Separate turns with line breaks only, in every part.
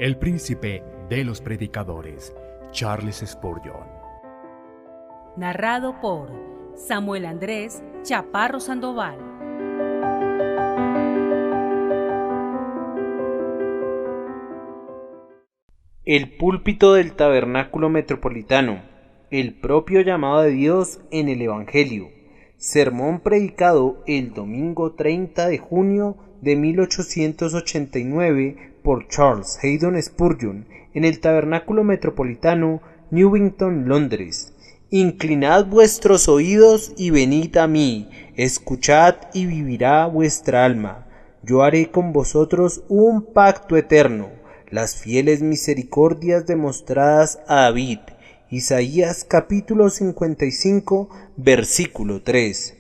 el príncipe de los predicadores, Charles Spurgeon.
Narrado por Samuel Andrés Chaparro Sandoval.
El púlpito del Tabernáculo Metropolitano, el propio llamado de Dios en el Evangelio. Sermón predicado el domingo 30 de junio de 1889 por Charles Haddon Spurgeon en el Tabernáculo Metropolitano, Newington, Londres. Inclinad vuestros oídos y venid a mí, escuchad y vivirá vuestra alma. Yo haré con vosotros un pacto eterno, las fieles misericordias demostradas a David. Isaías capítulo 55, versículo 3.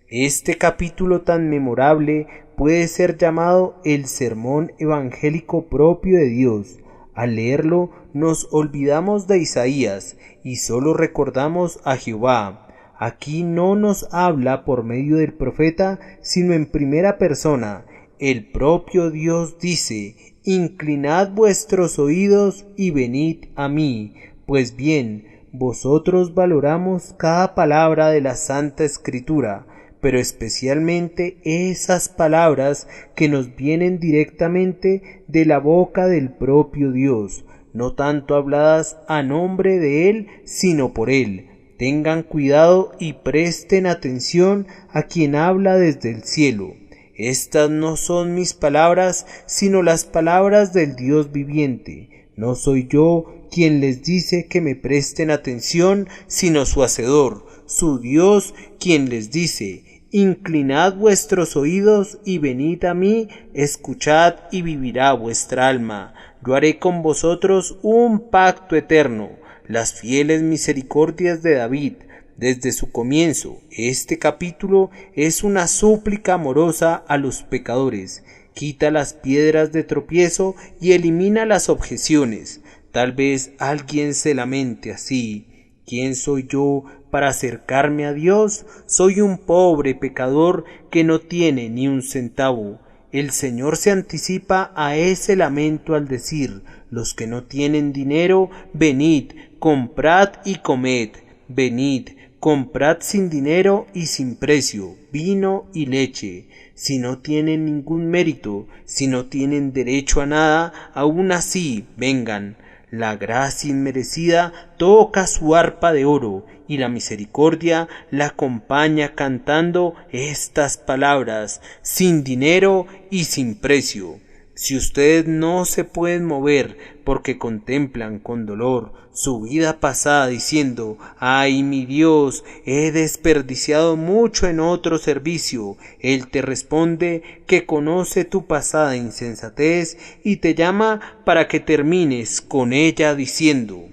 Este capítulo tan memorable puede ser llamado el sermón evangélico propio de Dios. Al leerlo nos olvidamos de Isaías y solo recordamos a Jehová. Aquí no nos habla por medio del profeta, sino en primera persona. El propio Dios dice: inclinad vuestros oídos y venid a mí. Pues bien, vosotros valoramos cada palabra de la Santa Escritura, pero especialmente esas palabras que nos vienen directamente de la boca del propio Dios, no tanto habladas a nombre de Él, sino por Él. Tengan cuidado y presten atención a quien habla desde el cielo. Estas no son mis palabras, sino las palabras del Dios viviente. No soy yo quien les dice que me presten atención, sino su Hacedor, su Dios, quien les dice: inclinad vuestros oídos y venid a mí, escuchad y vivirá vuestra alma. Yo haré con vosotros un pacto eterno, las fieles misericordias de David. Desde su comienzo, este capítulo es una súplica amorosa a los pecadores. Quita las piedras de tropiezo y elimina las objeciones. Tal vez alguien se lamente así: ¿quién soy yo para acercarme a Dios? Soy un pobre pecador que no tiene ni un centavo. El Señor se anticipa a ese lamento al decir: los que no tienen dinero, venid, comprad y comed. Venid, comprad sin dinero y sin precio, vino y leche. Si no tienen ningún mérito, si no tienen derecho a nada, aún así vengan. La gracia inmerecida toca su arpa de oro, y la misericordia la acompaña cantando estas palabras: sin dinero y sin precio. Si ustedes no se pueden mover porque contemplan con dolor su vida pasada diciendo: ¡ay, mi Dios, he desperdiciado mucho en otro servicio!, Él te responde que conoce tu pasada insensatez y te llama para que termines con ella diciendo: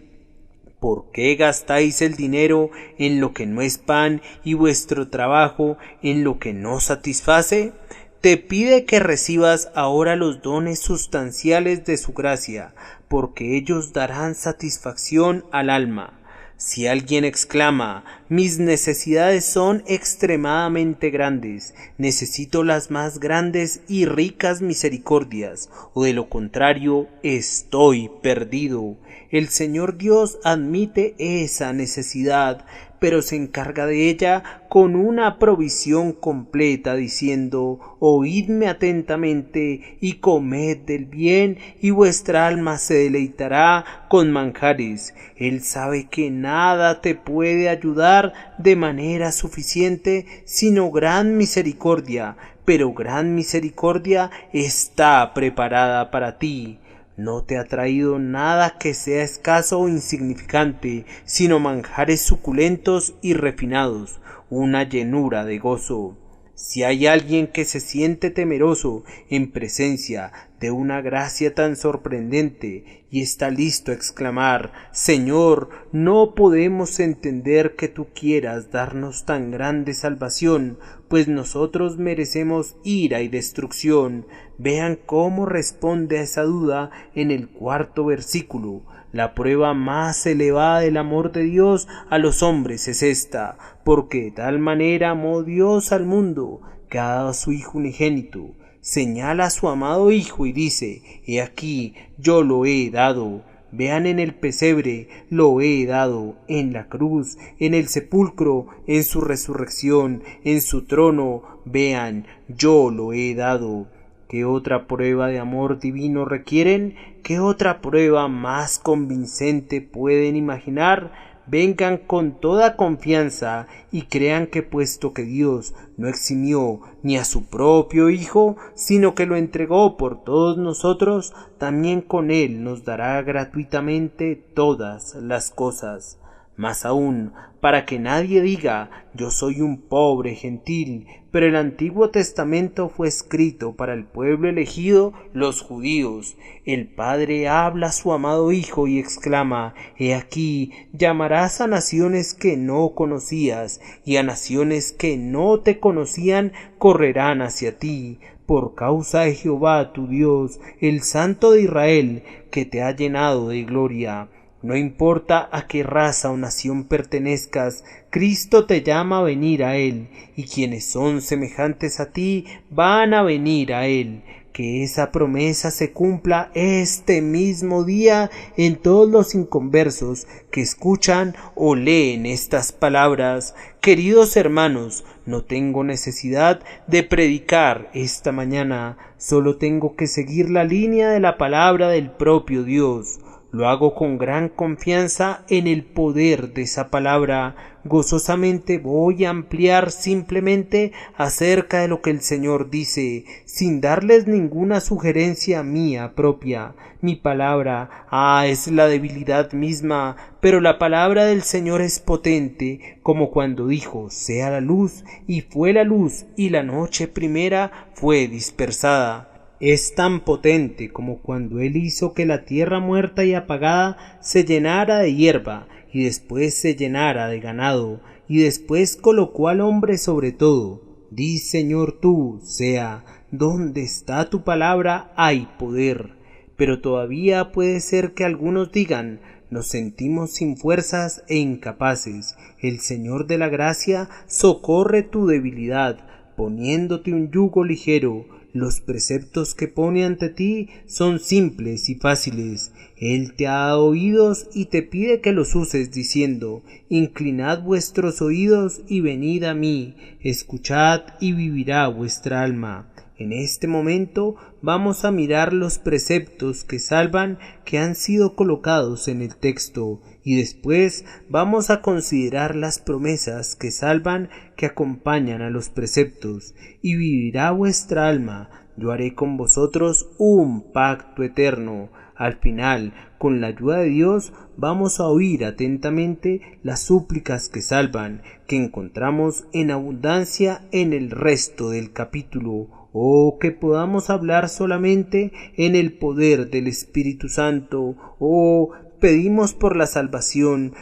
¿por qué gastáis el dinero en lo que no es pan y vuestro trabajo en lo que no satisface? Te pide que recibas ahora los dones sustanciales de su gracia, porque ellos darán satisfacción al alma. Si alguien exclama: mis necesidades son extremadamente grandes, necesito las más grandes y ricas misericordias, o de lo contrario, estoy perdido. El Señor Dios admite esa necesidad, pero se encarga de ella con una provisión completa, diciendo: oídme atentamente y comed del bien, y vuestra alma se deleitará con manjares. Él sabe que nada te puede ayudar de manera suficiente, sino gran misericordia, pero gran misericordia está preparada para ti. No te ha traído nada que sea escaso o insignificante, sino manjares suculentos y refinados, una llenura de gozo. Si hay alguien que se siente temeroso en presencia de una gracia tan sorprendente y está listo a exclamar: Señor, no podemos entender que tú quieras darnos tan grande salvación, pues nosotros merecemos ira y destrucción. Vean cómo responde a esa duda en el 4º versículo. La prueba más elevada del amor de Dios a los hombres es esta: porque de tal manera amó Dios al mundo, que ha dado a su Hijo unigénito. señala a su amado Hijo y dice: He aquí, yo lo he dado. Vean en el pesebre, lo he dado, en la cruz, en el sepulcro, en su resurrección, en su trono, vean, yo lo he dado. ¿Qué otra prueba de amor divino requieren? ¿Qué otra prueba más convincente pueden imaginar? Vengan con toda confianza y crean que puesto que Dios no eximió ni a su propio Hijo, sino que lo entregó por todos nosotros, también con Él nos dará gratuitamente todas las cosas. Más aún, para que nadie diga: yo soy un pobre gentil, pero el Antiguo Testamento fue escrito para el pueblo elegido, los judíos. El Padre habla a su amado Hijo y exclama: He aquí, llamarás a naciones que no conocías, y a naciones que no te conocían correrán hacia ti, por causa de Jehová tu Dios, el Santo de Israel, que te ha llenado de gloria. No importa a qué raza o nación pertenezcas, Cristo te llama a venir a Él, y quienes son semejantes a ti van a venir a Él. Que esa promesa se cumpla este mismo día en todos los inconversos que escuchan o leen estas palabras. Queridos hermanos, no tengo necesidad de predicar esta mañana, solo tengo que seguir la línea de la palabra del propio Dios. Lo hago con gran confianza en el poder de esa palabra. Gozosamente voy a ampliar simplemente acerca de lo que el Señor dice, sin darles ninguna sugerencia mía propia. Mi palabra, es la debilidad misma, pero la palabra del Señor es potente, como cuando dijo: sea la luz, y fue la luz, y la noche primera fue dispersada. Es tan potente como cuando Él hizo que la tierra muerta y apagada se llenara de hierba, y después se llenara de ganado, y después colocó al hombre sobre todo. Di, Señor, tú, sea, donde está tu palabra hay poder. Pero todavía puede ser que algunos digan: nos sentimos sin fuerzas e incapaces. El Señor de la gracia socorre tu debilidad, poniéndote un yugo ligero. Los preceptos que pone ante ti son simples y fáciles. Él te ha dado oídos y te pide que los uses, diciendo: inclinad vuestros oídos y venid a mí, escuchad y vivirá vuestra alma. En este momento vamos a mirar los preceptos que salvan que han sido colocados en el texto, y después vamos a considerar las promesas que salvan que acompañan a los preceptos. Y vivirá vuestra alma, yo haré con vosotros un pacto eterno. Al final, con la ayuda de Dios, vamos a oír atentamente las súplicas que salvan, que encontramos en abundancia en el resto del capítulo, o que podamos hablar solamente en el poder del Espíritu Santo, o pedimos por la salvación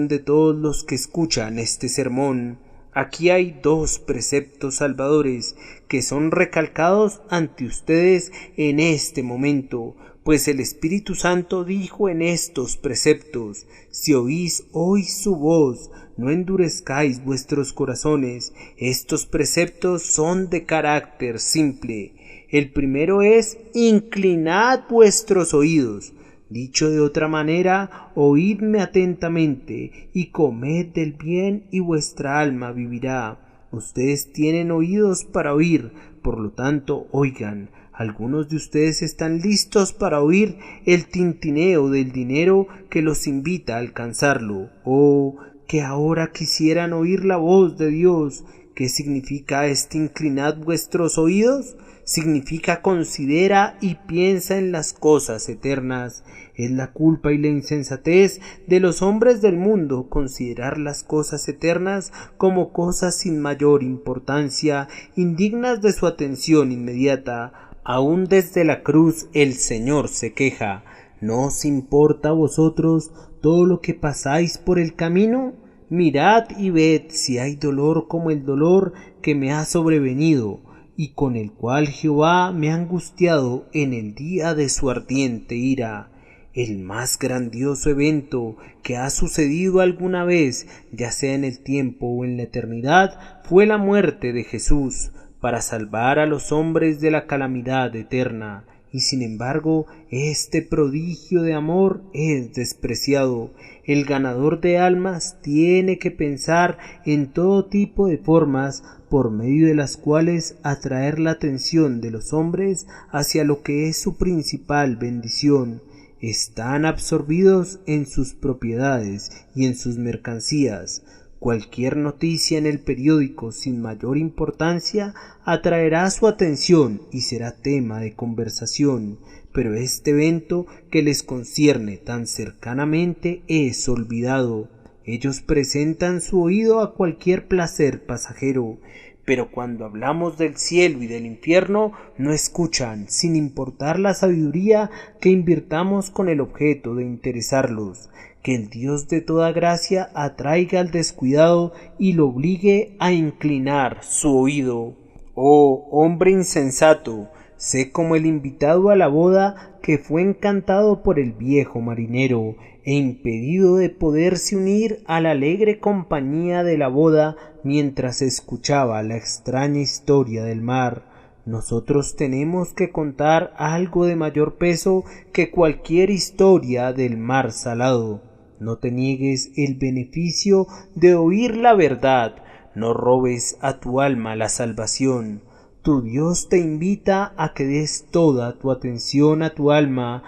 de todos los que escuchan este sermón. Aquí hay dos preceptos salvadores que son recalcados ante ustedes en este momento, pues el Espíritu Santo dijo en estos preceptos: si oís hoy su voz, no endurezcáis vuestros corazones. Estos preceptos son de carácter simple. El primero es: inclinad vuestros oídos. Dicho de otra manera, oídme atentamente y comed del bien y vuestra alma vivirá. Ustedes tienen oídos para oír, por lo tanto oigan. Algunos de ustedes están listos para oír el tintineo del dinero que los invita a alcanzarlo, o que ahora quisieran oír la voz de Dios. ¿Qué significa este inclinad vuestros oídos? Significa considera y piensa en las cosas eternas. Es la culpa y la insensatez de los hombres del mundo considerar las cosas eternas como cosas sin mayor importancia, indignas de su atención inmediata. Aún desde la cruz el Señor se queja: ¿no os importa a vosotros todo lo que pasáis por el camino? Mirad y ved si hay dolor como el dolor que me ha sobrevenido, y con el cual Jehová me ha angustiado en el día de su ardiente ira. El más grandioso evento que ha sucedido alguna vez, ya sea en el tiempo o en la eternidad, fue la muerte de Jesús. para salvar a los hombres de la calamidad eterna. Y sin embargo, este prodigio de amor es despreciado. El ganador de almas tiene que pensar en todo tipo de formas por medio de las cuales atraer la atención de los hombres hacia lo que es su principal bendición. Están absorbidos en sus propiedades y en sus mercancías. Cualquier noticia en el periódico sin mayor importancia atraerá su atención y será tema de conversación, pero este evento que les concierne tan cercanamente es olvidado. Ellos presentan su oído a cualquier placer pasajero, pero cuando hablamos del cielo y del infierno no escuchan, sin importar la sabiduría que invirtamos con el objeto de interesarlos. Que el Dios de toda gracia atraiga al descuidado y lo obligue a inclinar su oído. Oh hombre insensato, sé como el invitado a la boda que fue encantado por el viejo marinero e impedido de poderse unir a la alegre compañía de la boda mientras escuchaba la extraña historia del mar. Nosotros tenemos que contar algo de mayor peso que cualquier historia del mar salado. No te niegues el beneficio de oír la verdad, no robes a tu alma la salvación. Tu Dios te invita a que des toda tu atención a tu alma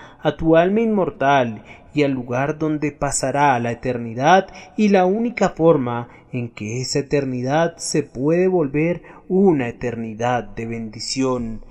inmortal y al lugar donde pasará la eternidad y la única forma en que esa eternidad se puede volver una eternidad de bendición.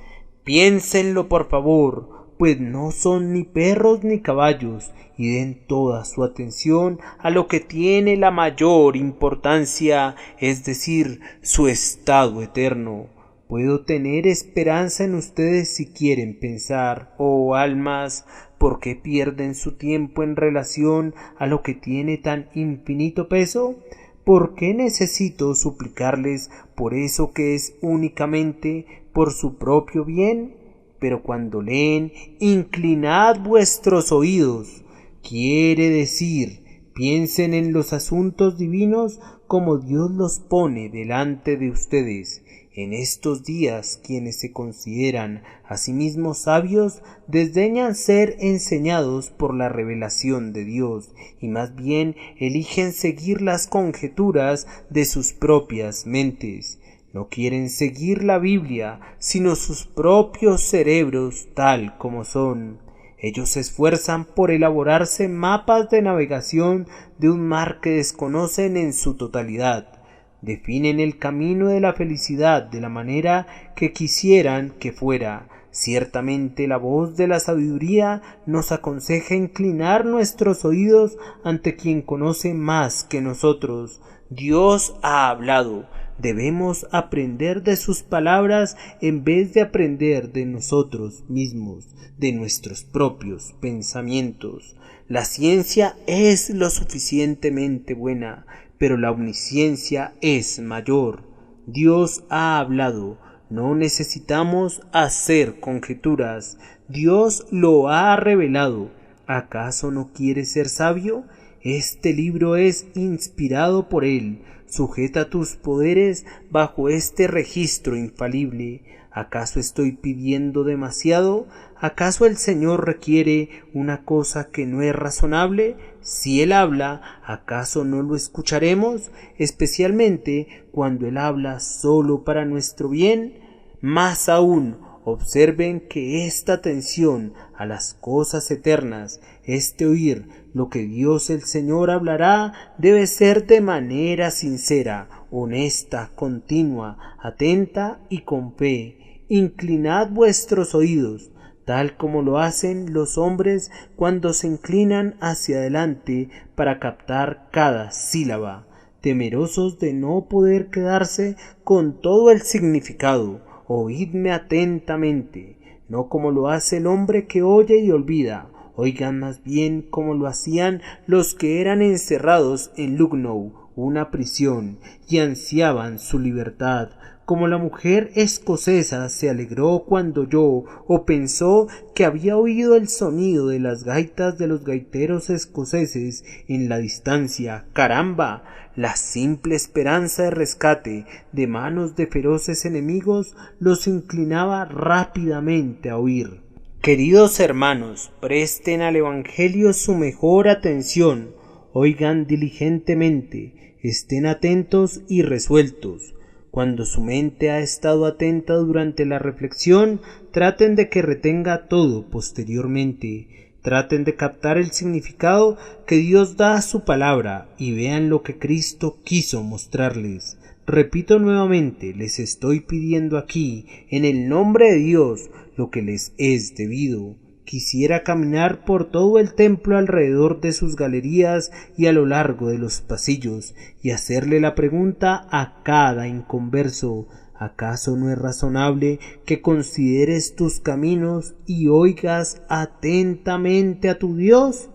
Piénsenlo por favor, pues no son ni perros ni caballos, y den toda su atención a lo que tiene la mayor importancia, es decir, su estado eterno. Puedo tener esperanza en ustedes si quieren pensar, oh almas, ¿por qué pierden su tiempo en relación a lo que tiene tan infinito peso? ¿Por qué necesito suplicarles por eso que es únicamente por su propio bien? Pero cuando leen, inclinad vuestros oídos, quiere decir, piensen en los asuntos divinos como Dios los pone delante de ustedes. En estos días, quienes se consideran a sí mismos sabios, desdeñan ser enseñados por la revelación de Dios, y más bien eligen seguir las conjeturas de sus propias mentes. No quieren seguir la Biblia, sino sus propios cerebros tal como son. Ellos se esfuerzan por elaborarse mapas de navegación de un mar que desconocen en su totalidad. Definen el camino de la felicidad de la manera que quisieran que fuera. Ciertamente la voz de la sabiduría nos aconseja inclinar nuestros oídos ante quien conoce más que nosotros. Dios ha hablado. Debemos aprender de sus palabras en vez de aprender de nosotros mismos, de nuestros propios pensamientos. La ciencia es lo suficientemente buena, pero la omnisciencia es mayor. Dios ha hablado. No necesitamos hacer conjeturas. Dios lo ha revelado. ¿Acaso no quiere ser sabio? Este libro es inspirado por él. Sujeta tus poderes bajo este registro infalible. ¿Acaso estoy pidiendo demasiado? ¿Acaso el Señor requiere una cosa que no es razonable? Si Él habla, ¿acaso no lo escucharemos? Especialmente cuando Él habla solo para nuestro bien. Más aún, observen que esta atención a las cosas eternas, este oír lo que Dios el Señor hablará, debe ser de manera sincera, honesta, continua, atenta y con fe. Inclinad vuestros oídos, tal como lo hacen los hombres cuando se inclinan hacia adelante para captar cada sílaba, temerosos de no poder quedarse con todo el significado. Oídme atentamente, no como lo hace el hombre que oye y olvida. Oigan más bien como lo hacían los que eran encerrados en Lucknow, una prisión, y ansiaban su libertad, como la mujer escocesa se alegró cuando oyó o pensó que había oído el sonido de las gaitas de los gaiteros escoceses en la distancia. ¡Caramba! La simple esperanza de rescate de manos de feroces enemigos los inclinaba rápidamente a huir. Queridos hermanos, presten al Evangelio su mejor atención, oigan diligentemente, estén atentos y resueltos. Cuando su mente ha estado atenta durante la reflexión, traten de que retenga todo posteriormente. Traten de captar el significado que Dios da a su palabra y vean lo que Cristo quiso mostrarles. Repito nuevamente, les estoy pidiendo aquí, en el nombre de Dios, lo que les es debido. Quisiera caminar por todo el templo alrededor de sus galerías y a lo largo de los pasillos y hacerle la pregunta a cada inconverso: ¿acaso no es razonable que consideres tus caminos y oigas atentamente a tu Dios?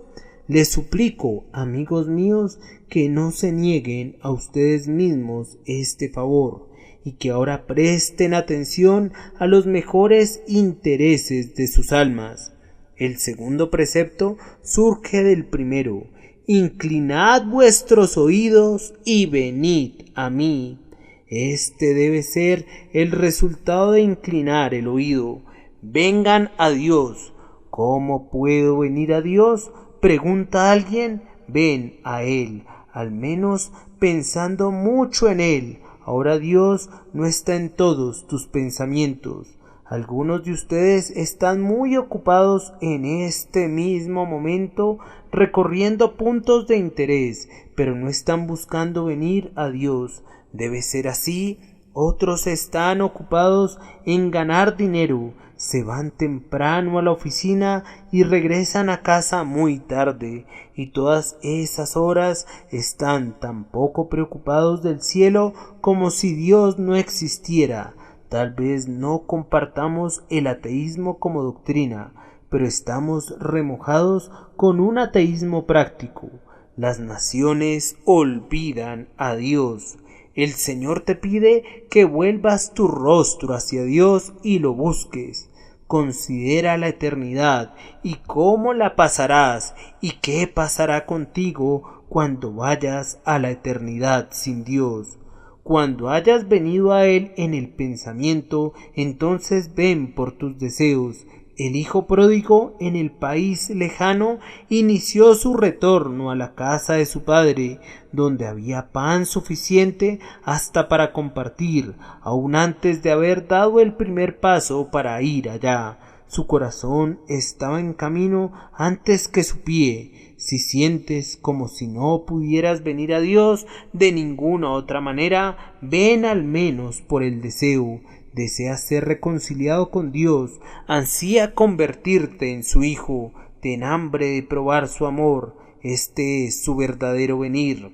Les suplico, amigos míos, que no se nieguen a ustedes mismos este favor y que ahora presten atención a los mejores intereses de sus almas. El segundo precepto surge del primero: inclinad vuestros oídos y venid a mí. Este debe ser el resultado de inclinar el oído. Vengan a Dios. ¿Cómo puedo venir a Dios?, pregunta alguien. Ven a Él, al menos pensando mucho en Él. Ahora Dios no está en todos tus pensamientos. Algunos de ustedes están muy ocupados en este mismo momento recorriendo puntos de interés, pero no están buscando venir a Dios. Debe ser así. Otros están ocupados en ganar dinero, se van temprano a la oficina y regresan a casa muy tarde, y todas esas horas están tan poco preocupados del cielo como si Dios no existiera. Tal vez no compartamos el ateísmo como doctrina, pero estamos remojados con un ateísmo práctico. Las naciones olvidan a Dios. El Señor te pide que vuelvas tu rostro hacia Dios y lo busques. Considera la eternidad y cómo la pasarás y qué pasará contigo cuando vayas a la eternidad sin Dios. Cuando hayas venido a Él en el pensamiento, entonces ven por tus deseos. El hijo pródigo en el país lejano inició su retorno a la casa de su padre, donde había pan suficiente hasta para compartir, aun antes de haber dado el primer paso para ir allá. Su corazón estaba en camino antes que su pie. Si sientes como si no pudieras venir a Dios de ninguna otra manera, ven al menos por el deseo. Deseas ser reconciliado con Dios, ansía convertirte en su hijo, ten hambre de probar su amor. Este es su verdadero venir.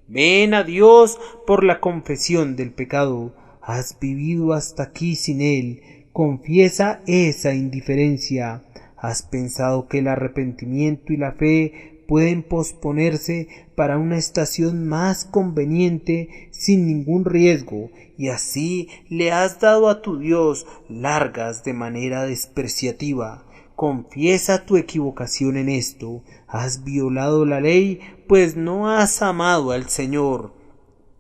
Ven a Dios por la confesión del pecado. Has vivido hasta aquí sin Él. Confiesa esa indiferencia. Has pensado que el arrepentimiento y la fe pueden posponerse para una estación más conveniente sin ningún riesgo, y así le has dado a tu Dios largas de manera despreciativa. Confiesa tu equivocación en esto. Has violado la ley, pues no has amado al Señor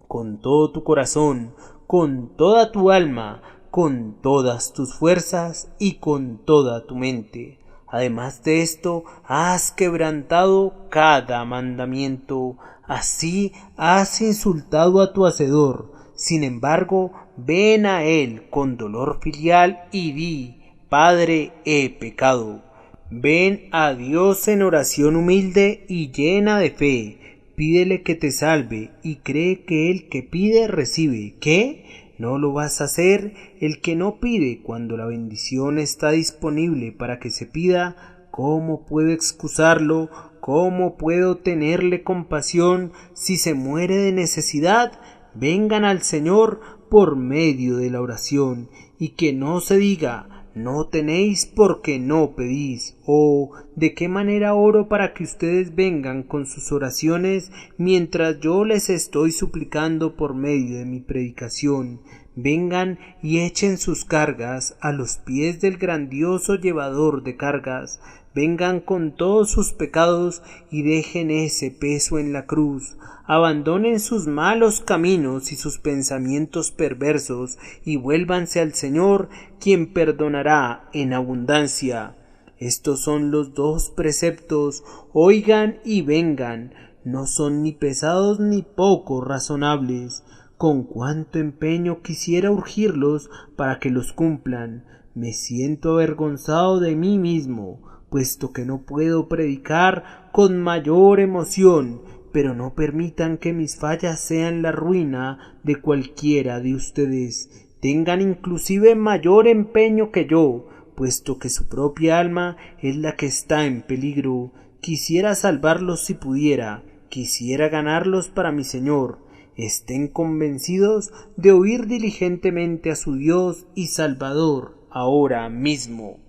con todo tu corazón, con toda tu alma, con todas tus fuerzas y con toda tu mente. Además de esto, has quebrantado cada mandamiento. Así has insultado a tu Hacedor. Sin embargo, ven a Él con dolor filial y di: Padre, he pecado. Ven a Dios en oración humilde y llena de fe. Pídele que te salve y cree que el que pide recibe. ¿Qué? ¿No lo vas a hacer? El que no pide cuando la bendición está disponible para que se pida, ¿cómo puedo excusarlo? ¿Cómo puedo tenerle compasión si se muere de necesidad? Vengan al Señor por medio de la oración, y que no se diga: no tenéis porque no pedís. Oh, ¿de qué manera oro para que ustedes vengan con sus oraciones mientras yo les estoy suplicando por medio de mi predicación? vengan y echen sus cargas a los pies del grandioso llevador de cargas, vengan con todos sus pecados y dejen ese peso en la cruz, abandonen sus malos caminos y sus pensamientos perversos y vuélvanse al Señor, quien perdonará en abundancia. Estos son los 2 preceptos, oigan y vengan, no son ni pesados ni poco razonables. Con cuánto empeño quisiera urgirlos para que los cumplan. Me siento avergonzado de mí mismo, puesto que no puedo predicar con mayor emoción, pero no permitan que mis fallas sean la ruina de cualquiera de ustedes. Tengan inclusive mayor empeño que yo, puesto que su propia alma es la que está en peligro. Quisiera salvarlos si pudiera, quisiera ganarlos para mi Señor. Estén convencidos de oír diligentemente a su Dios y Salvador ahora mismo.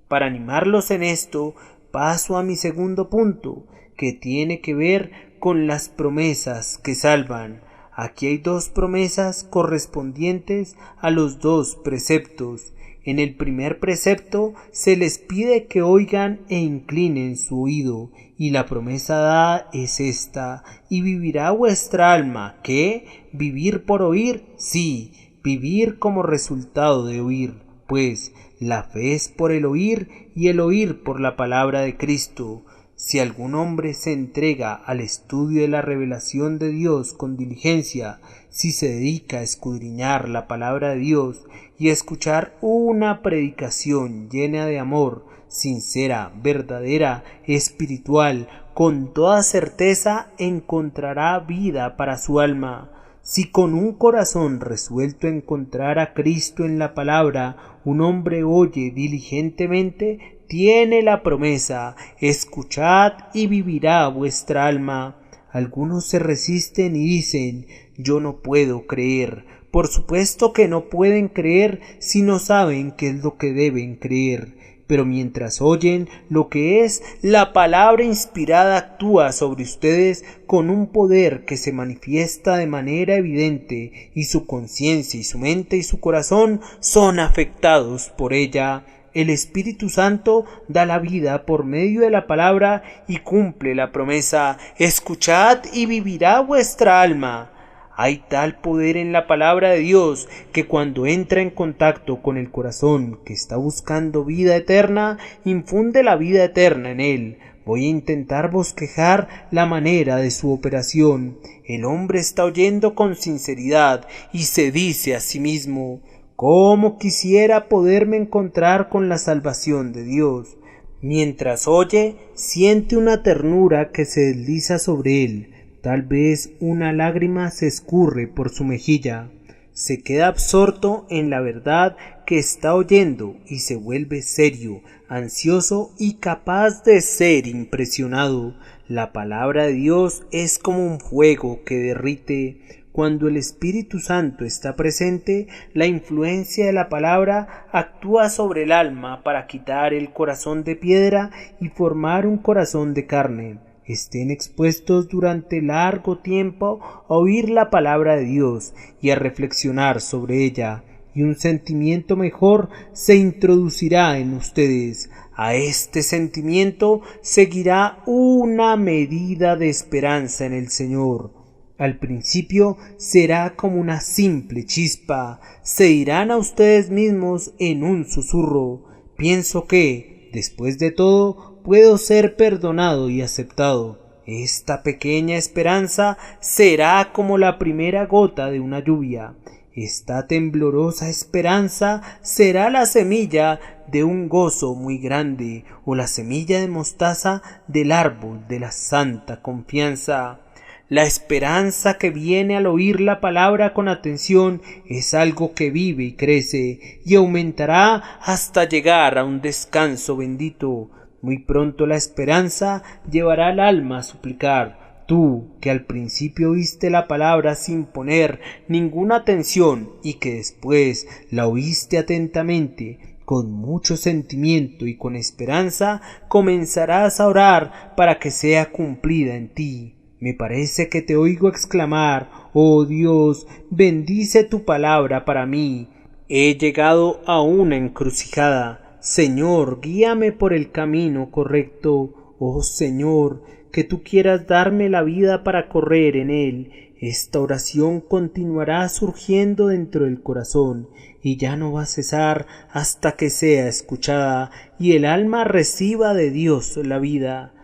Para animarlos en esto, paso a mi segundo punto, que tiene que ver con las promesas que salvan. Aquí hay 2 promesas correspondientes a los 2 preceptos. En el primer precepto se les pide que oigan e inclinen su oído, y la promesa dada es esta: y vivirá vuestra alma. ¿Qué? ¿Vivir por oír? Sí, vivir como resultado de oír, pues la fe es por el oír y el oír por la palabra de Cristo. Si algún hombre se entrega al estudio de la revelación de Dios con diligencia, si se dedica a escudriñar la palabra de Dios y a escuchar una predicación llena de amor, sincera, verdadera, espiritual, con toda certeza encontrará vida para su alma. Si con un corazón resuelto a encontrar a Cristo en la palabra, un hombre oye diligentemente, tiene la promesa: escuchad y vivirá vuestra alma. Algunos se resisten y dicen: yo no puedo creer. Por supuesto que no pueden creer si no saben qué es lo que deben creer. Pero mientras oyen lo que es la palabra inspirada, actúa sobre ustedes con un poder que se manifiesta de manera evidente, y su conciencia y su mente y su corazón son afectados por ella. El Espíritu Santo da la vida por medio de la palabra y cumple la promesa: escuchad y vivirá vuestra alma. Hay tal poder en la palabra de Dios que cuando entra en contacto con el corazón que está buscando vida eterna, infunde la vida eterna en él. Voy a intentar bosquejar la manera de su operación. El hombre está oyendo con sinceridad y se dice a sí mismo: ¿cómo quisiera poderme encontrar con la salvación de Dios? Mientras oye, siente una ternura que se desliza sobre él. Tal vez una lágrima se escurre por su mejilla. Se queda absorto en la verdad que está oyendo y se vuelve serio, ansioso y capaz de ser impresionado. La palabra de Dios es como un fuego que derrite. Cuando el Espíritu Santo está presente, la influencia de la palabra actúa sobre el alma para quitar el corazón de piedra y formar un corazón de carne. Estén expuestos durante largo tiempo a oír la palabra de Dios y a reflexionar sobre ella, y un sentimiento mejor se introducirá en ustedes. A este sentimiento seguirá una medida de esperanza en el Señor. Al principio será como una simple chispa. Se dirán a ustedes mismos en un susurro: pienso que, después de todo, puedo ser perdonado y aceptado. Esta pequeña esperanza será como la primera gota de una lluvia. Esta temblorosa esperanza será la semilla de un gozo muy grande, o la semilla de mostaza del árbol de la santa confianza. La esperanza que viene al oír la palabra con atención es algo que vive y crece, y aumentará hasta llegar a un descanso bendito. Muy pronto la esperanza llevará al alma a suplicar. Tú, que al principio oíste la palabra sin poner ninguna atención y que después la oíste atentamente, con mucho sentimiento y con esperanza, comenzarás a orar para que sea cumplida en ti. Me parece que te oigo exclamar: «Oh Dios, bendice tu palabra para mí». He llegado a una encrucijada. Señor, guíame por el camino correcto. Oh Señor, que tú quieras darme la vida para correr en él. Esta oración continuará surgiendo dentro del corazón y ya no va a cesar hasta que sea escuchada y el alma reciba de Dios la vida.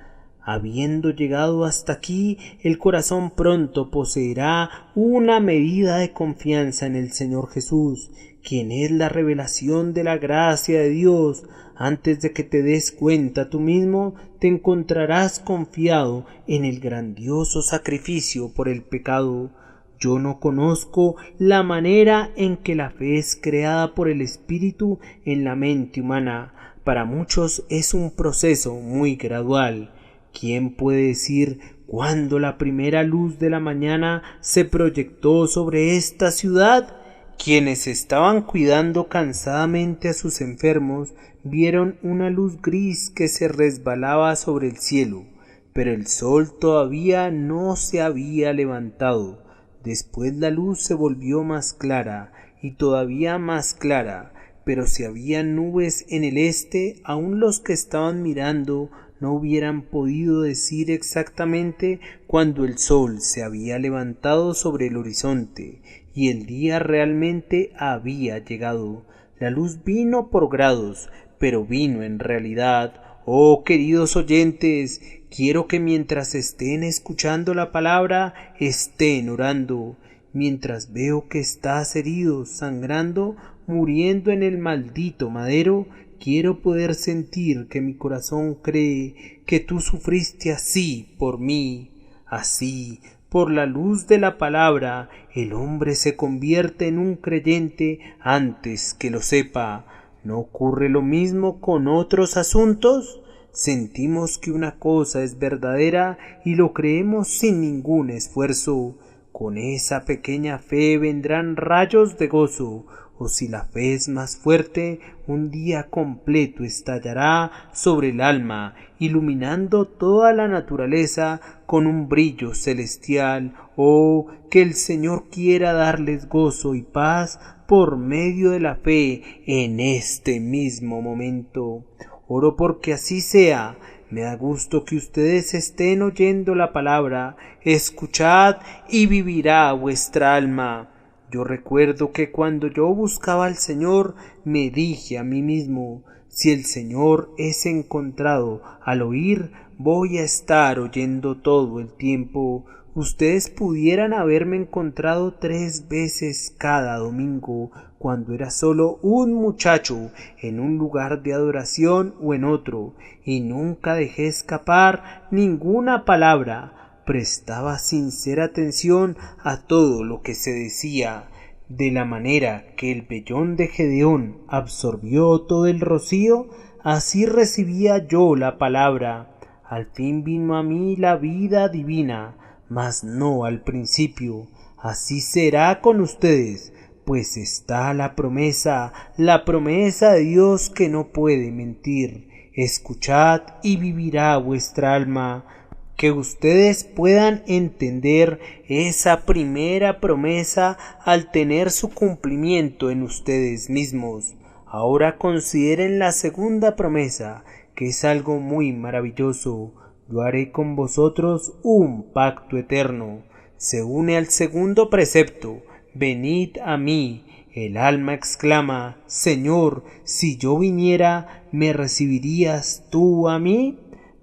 Habiendo llegado hasta aquí, el corazón pronto poseerá una medida de confianza en el Señor Jesús, quien es la revelación de la gracia de Dios. Antes de que te des cuenta tú mismo, te encontrarás confiado en el grandioso sacrificio por el pecado. Yo no conozco la manera en que la fe es creada por el Espíritu en la mente humana. Para muchos es un proceso muy gradual. ¿Quién puede decir cuándo la primera luz de la mañana se proyectó sobre esta ciudad? Quienes estaban cuidando cansadamente a sus enfermos vieron una luz gris que se resbalaba sobre el cielo, pero el sol todavía no se había levantado. Después la luz se volvió más clara y todavía más clara, pero si había nubes en el este, aun los que estaban mirando no hubieran podido decir exactamente cuándo el sol se había levantado sobre el horizonte y el día realmente había llegado. La luz vino por grados, pero vino en realidad. Oh, queridos oyentes, quiero que mientras estén escuchando la palabra, estén orando. Mientras veo que estás herido, sangrando, muriendo en el maldito madero, quiero poder sentir que mi corazón cree que tú sufriste así por mí. Así, por la luz de la palabra, el hombre se convierte en un creyente antes que lo sepa. ¿No ocurre lo mismo con otros asuntos? Sentimos que una cosa es verdadera y lo creemos sin ningún esfuerzo. Con esa pequeña fe vendrán rayos de gozo, o si la fe es más fuerte, un día completo estallará sobre el alma, iluminando toda la naturaleza con un brillo celestial. Oh, que el Señor quiera darles gozo y paz por medio de la fe en este mismo momento. Oro porque así sea. Me da gusto que ustedes estén oyendo la palabra. Escuchad y vivirá vuestra alma. Yo recuerdo que cuando yo buscaba al Señor, me dije a mí mismo: si el Señor es encontrado al oír, voy a estar oyendo todo el tiempo. Ustedes pudieran haberme encontrado 3 veces cada domingo, cuando era solo un muchacho, en un lugar de adoración o en otro, y nunca dejé escapar ninguna palabra. Prestaba sincera atención a todo lo que se decía. De la manera que el vellón de Gedeón absorbió todo el rocío, así recibía yo la palabra. Al fin vino a mí la vida divina, mas no al principio. Así será con ustedes, pues está la promesa de Dios que no puede mentir. Escuchad y vivirá vuestra alma. Que ustedes puedan entender esa primera promesa al tener su cumplimiento en ustedes mismos. Ahora consideren la segunda promesa, que es algo muy maravilloso. Yo haré con vosotros un pacto eterno. Se une al segundo precepto: venid a mí. El alma exclama: Señor, si yo viniera, ¿me recibirías tú a mí?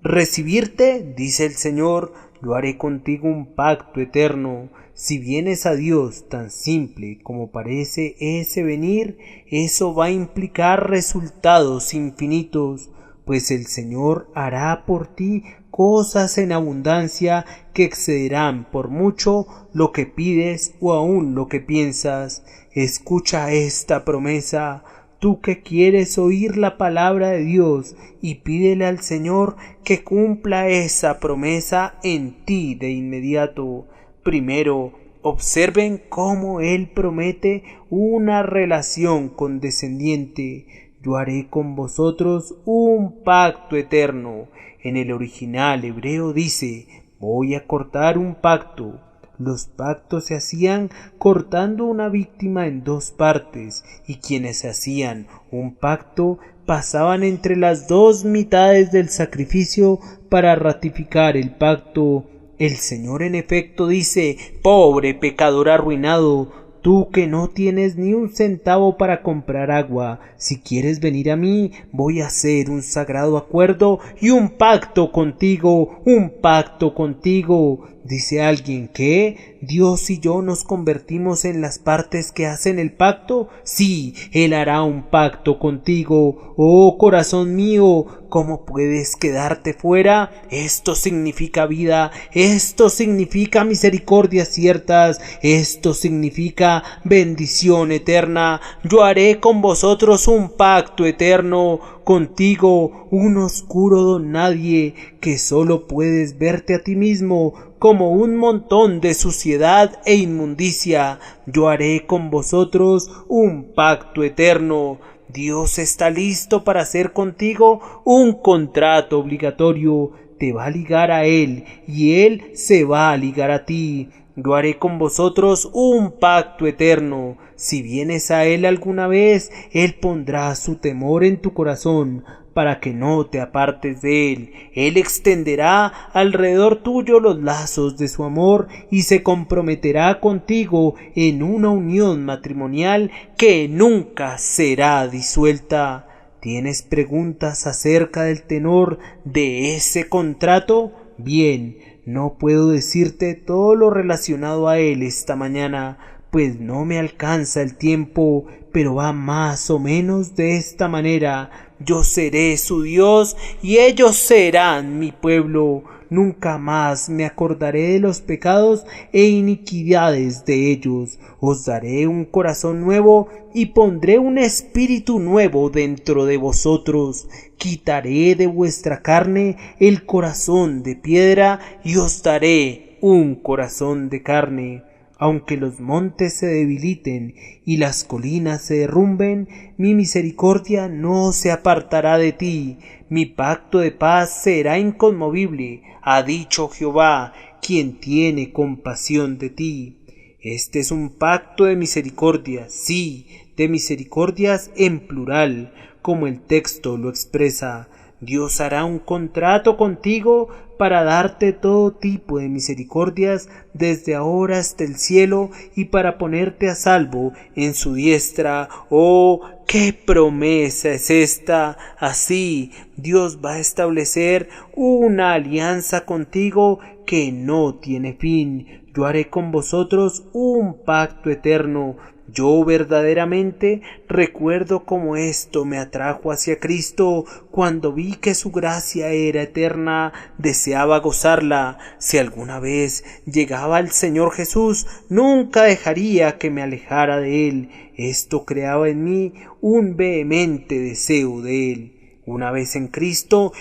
Recibirte, dice el Señor, yo haré contigo un pacto eterno. Si vienes a Dios tan simple como parece ese venir, eso va a implicar resultados infinitos, pues el Señor hará por ti cosas en abundancia que excederán por mucho lo que pides o aún lo que piensas. Escucha esta promesa. Tú que quieres oír la palabra de Dios, y pídele al Señor que cumpla esa promesa en ti de inmediato. Primero, observen cómo Él promete una relación condescendiente. Yo haré con vosotros un pacto eterno. En el original hebreo dice: voy a cortar un pacto. Los pactos se hacían cortando una víctima en dos partes, y quienes hacían un pacto pasaban entre las dos mitades del sacrificio para ratificar el pacto. El Señor en efecto dice: pobre pecador arruinado, tú que no tienes ni un centavo para comprar agua, si quieres venir a mí, voy a hacer un sagrado acuerdo y un pacto contigo, un pacto contigo. Dice alguien que Dios y yo nos convertimos en las partes que hacen el pacto. Sí, Él hará un pacto contigo. Oh corazón mío, ¿cómo puedes quedarte fuera? Esto significa vida, esto significa misericordias ciertas, esto significa bendición eterna. Yo haré con vosotros un pacto eterno, contigo un oscuro don nadie, que solo puedes verte a ti mismo como un montón de suciedad e inmundicia. Yo haré con vosotros un pacto eterno. Dios está listo para hacer contigo un contrato obligatorio. Te va a ligar a Él y Él se va a ligar a ti. Yo haré con vosotros un pacto eterno. Si vienes a Él alguna vez, Él pondrá su temor en tu corazón para que no te apartes de Él. Él extenderá alrededor tuyo los lazos de su amor y se comprometerá contigo en una unión matrimonial que nunca será disuelta. ¿Tienes preguntas acerca del tenor de ese contrato? Bien, no puedo decirte todo lo relacionado a él esta mañana, pues no me alcanza el tiempo, pero va más o menos de esta manera: yo seré su Dios y ellos serán mi pueblo. Nunca más me acordaré de los pecados e iniquidades de ellos. Os daré un corazón nuevo y pondré un espíritu nuevo dentro de vosotros. Quitaré de vuestra carne el corazón de piedra y os daré un corazón de carne. Aunque los montes se debiliten y las colinas se derrumben, mi misericordia no se apartará de ti. Mi pacto de paz será inconmovible, ha dicho Jehová, quien tiene compasión de ti. Este es un pacto de misericordia, sí, de misericordias en plural, como el texto lo expresa. Dios hará un contrato contigo para darte todo tipo de misericordias desde ahora hasta el cielo y para ponerte a salvo en su diestra. ¡Oh, qué promesa es esta! Así, Dios va a establecer una alianza contigo que no tiene fin. Yo haré con vosotros un pacto eterno. Yo verdaderamente recuerdo cómo esto me atrajo hacia Cristo cuando vi que su gracia era eterna, deseaba gozarla. Si alguna vez llegaba al Señor Jesús, nunca dejaría que me alejara de Él. Esto creaba en mí un vehemente deseo de Él. Una vez en Cristo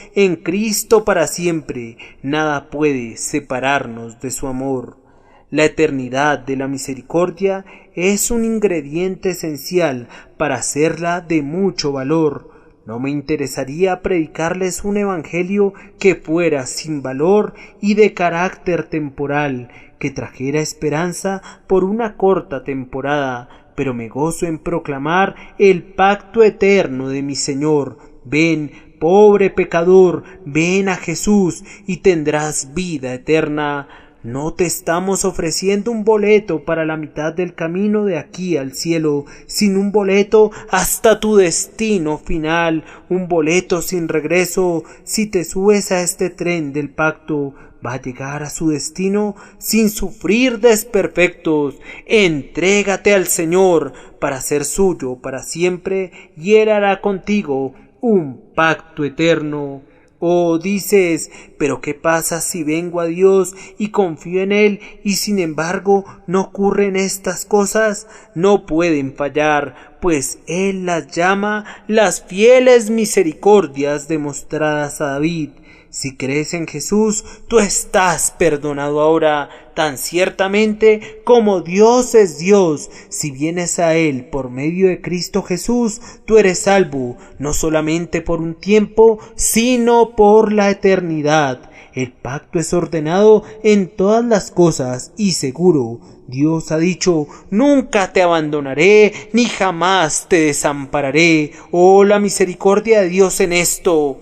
para siempre, nada puede separarnos de su amor. La eternidad de la misericordia es un ingrediente esencial para hacerla de mucho valor. No me interesaría predicarles un evangelio que fuera sin valor y de carácter temporal, que trajera esperanza por una corta temporada, pero me gozo en proclamar el pacto eterno de mi Señor. Ven, pobre pecador, ven a Jesús y tendrás vida eterna. No te estamos ofreciendo un boleto para la mitad del camino de aquí al cielo, sino un boleto hasta tu destino final, un boleto sin regreso. Si te subes a este tren del pacto, va a llegar a su destino sin sufrir desperfectos. Entrégate al Señor para ser suyo para siempre y Él hará contigo un pacto eterno. Oh, dices, pero ¿qué pasa si vengo a Dios y confío en Él y sin embargo no ocurren estas cosas? No pueden fallar, pues Él las llama las fieles misericordias demostradas a David. Si crees en Jesús, tú estás perdonado ahora, tan ciertamente como Dios es Dios. Si vienes a Él por medio de Cristo Jesús, tú eres salvo, no solamente por un tiempo, sino por la eternidad. El pacto es ordenado en todas las cosas y seguro. Dios ha dicho: nunca te abandonaré, ni jamás te desampararé. Oh, la misericordia de Dios en esto.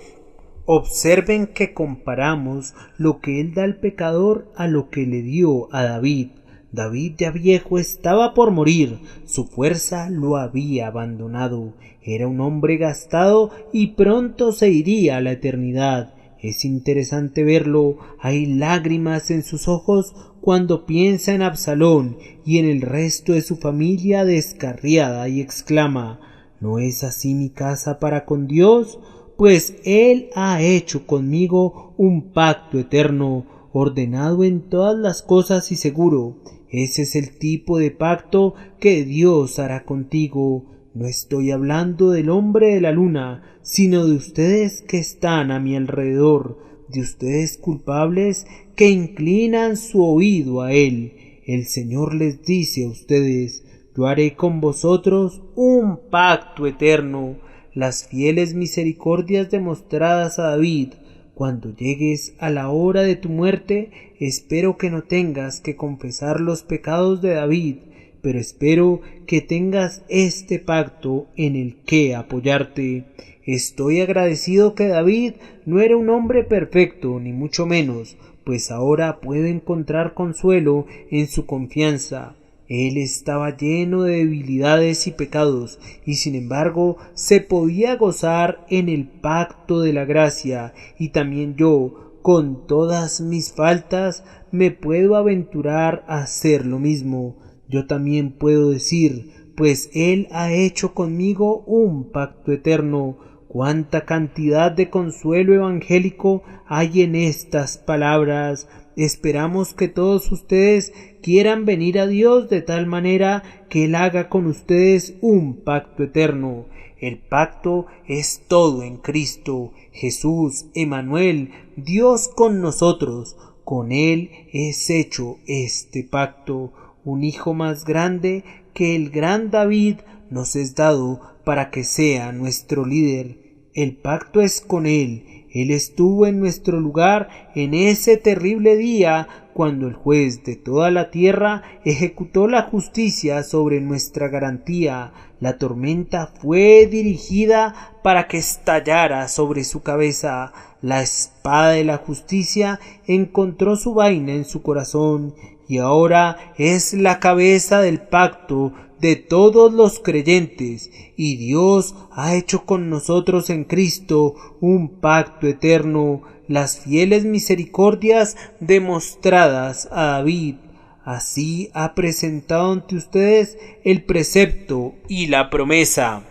Observen que comparamos lo que Él da al pecador a lo que le dio a David. David ya viejo estaba por morir, su fuerza lo había abandonado, era un hombre gastado y pronto se iría a la eternidad. Es interesante verlo, hay lágrimas en sus ojos cuando piensa en Absalón y en el resto de su familia descarriada y exclama: ¿no es así mi casa para con Dios? Pues Él ha hecho conmigo un pacto eterno, ordenado en todas las cosas y seguro. Ese es el tipo de pacto que Dios hará contigo. No estoy hablando del hombre de la luna, sino de ustedes que están a mi alrededor, de ustedes culpables que inclinan su oído a Él. El Señor les dice a ustedes: yo haré con vosotros un pacto eterno. Las fieles misericordias demostradas a David. Cuando llegues a la hora de tu muerte, espero que no tengas que confesar los pecados de David, pero espero que tengas este pacto en el que apoyarte. Estoy agradecido que David no era un hombre perfecto, ni mucho menos, pues ahora puedo encontrar consuelo en su confianza. Él estaba lleno de debilidades y pecados, y sin embargo se podía gozar en el pacto de la gracia, y también yo, con todas mis faltas, me puedo aventurar a hacer lo mismo. Yo también puedo decir: pues Él ha hecho conmigo un pacto eterno. Cuánta cantidad de consuelo evangélico hay en estas palabras. Esperamos que todos ustedes quieran venir a Dios de tal manera que Él haga con ustedes un pacto eterno. El pacto es todo en Cristo, Jesús, Emmanuel, Dios con nosotros. Con Él es hecho este pacto. Un hijo más grande que el gran David nos es dado para que sea nuestro líder. El pacto es con Él. Él estuvo en nuestro lugar en ese terrible día cuando el juez de toda la tierra ejecutó la justicia sobre nuestra garantía. La tormenta fue dirigida para que estallara sobre su cabeza. La espada de la justicia encontró su vaina en su corazón y ahora es la cabeza del pacto de todos los creyentes, y Dios ha hecho con nosotros en Cristo un pacto eterno, las fieles misericordias demostradas a David. Así ha presentado ante ustedes el precepto y la promesa.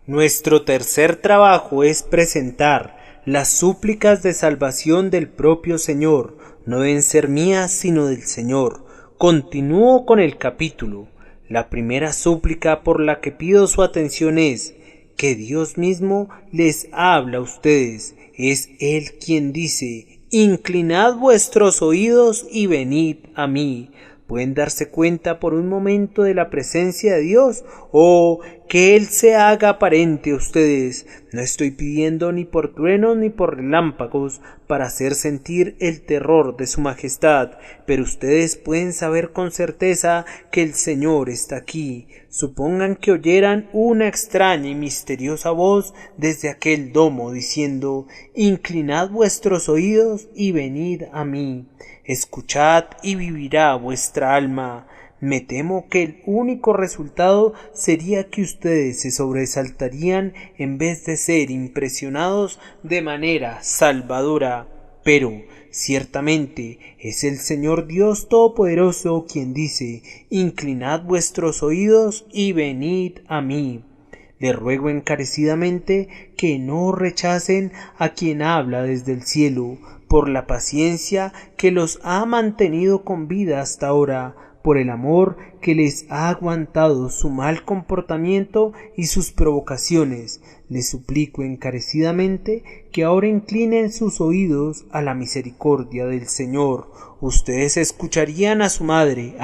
Nuestro tercer trabajo es presentar las súplicas de salvación del propio Señor. No deben ser mías, sino del Señor. Continúo con el capítulo. La primera súplica por la que pido su atención es que Dios mismo les habla a ustedes. Es Él quien dice: inclinad vuestros oídos y venid a mí. ¿Pueden darse cuenta por un momento de la presencia de Dios? ¡Oh, que Él se haga aparente a ustedes! No estoy pidiendo ni por truenos ni por relámpagos para hacer sentir el terror de su majestad, pero ustedes pueden saber con certeza que el Señor está aquí. Supongan que oyeran una extraña y misteriosa voz desde aquel domo diciendo: inclinad vuestros oídos y venid a mí. Escuchad y vivirá vuestra alma. Me temo que el único resultado sería que ustedes se sobresaltarían en vez de ser impresionados de manera salvadora. Pero ciertamente es el Señor Dios Todopoderoso quien dice: inclinad vuestros oídos y venid a mí. Le ruego encarecidamente que no rechacen a quien habla desde el cielo, por la paciencia que los ha mantenido con vida hasta ahora, por el amor que les ha aguantado su mal comportamiento y sus provocaciones. les suplico encarecidamente que ahora inclinen sus oídos a la misericordia del Señor. Ustedes escucharían a su madre.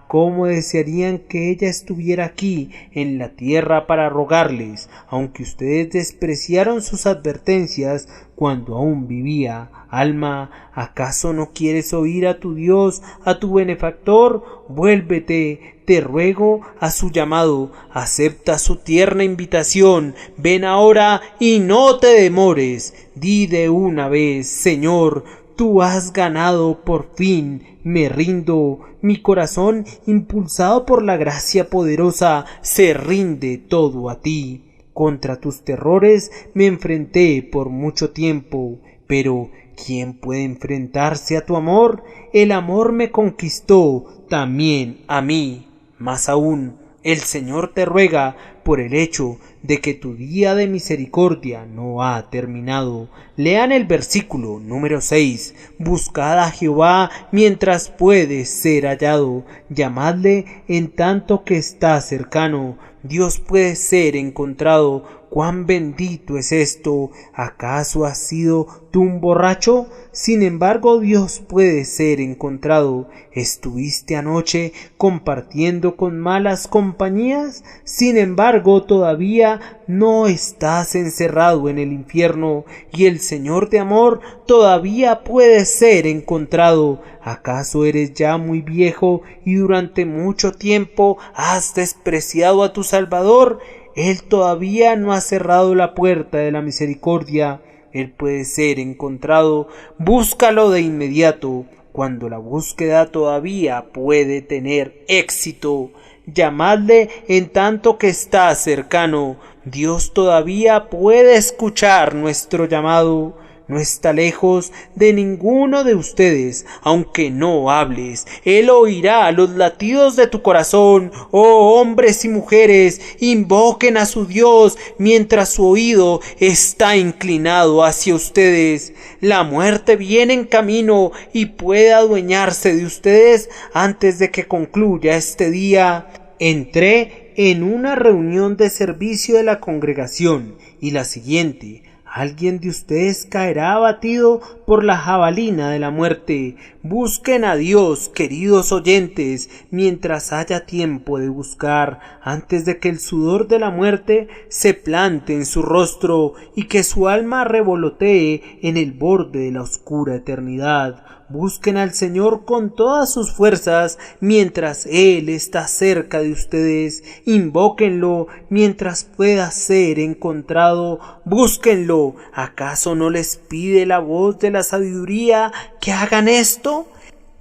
Cómo desearían que ella estuviera aquí en la tierra para rogarles, aunque ustedes despreciaron sus advertencias cuando aún vivía. Alma, ¿acaso no quieres oír a tu Dios, a tu benefactor? Vuélvete, te ruego, a su llamado, acepta su tierna invitación, ven ahora y no te demores. Di de una vez: Señor, tú has ganado por fin, me rindo. Mi corazón, impulsado por la gracia poderosa, se rinde todo a ti. Contra tus terrores me enfrenté por mucho tiempo, pero ¿quién puede enfrentarse a tu amor? El amor me conquistó también a mí. Más aún, el Señor te ruega por el hecho de que tu día de misericordia no ha terminado. Lean el versículo número 6. Buscad a Jehová mientras puede ser hallado. Llamadle en tanto que está cercano. Dios puede ser encontrado. ¡Cuán bendito es esto! ¿Acaso has sido tú un borracho? Sin embargo, Dios puede ser encontrado. ¿Estuviste anoche compartiendo con malas compañías? Sin embargo, todavía no estás encerrado en el infierno, y el Señor de amor todavía puede ser encontrado. ¿Acaso eres ya muy viejo y durante mucho tiempo has despreciado a tu Salvador? Él todavía no ha cerrado la puerta de la misericordia. Él puede ser encontrado. Búscalo de inmediato, cuando la búsqueda todavía puede tener éxito. Llamadle en tanto que está cercano. Dios todavía puede escuchar nuestro llamado. No está lejos de ninguno de ustedes, aunque no hables. Él oirá los latidos de tu corazón. Oh hombres y mujeres, invoquen a su Dios mientras su oído está inclinado hacia ustedes. La muerte viene en camino y puede adueñarse de ustedes antes de que concluya este día. Entré en una reunión de servicio de la congregación y la siguiente: alguien de ustedes caerá abatido por la jabalina de la muerte. Busquen a Dios, queridos oyentes, mientras haya tiempo de buscar, antes de que el sudor de la muerte se plante en su rostro y que su alma revolotee en el borde de la oscura eternidad. Busquen al Señor con todas sus fuerzas mientras Él está cerca de ustedes. Invóquenlo mientras pueda ser encontrado. Búsquenlo. ¿Acaso no les pide la voz de la sabiduría que hagan esto?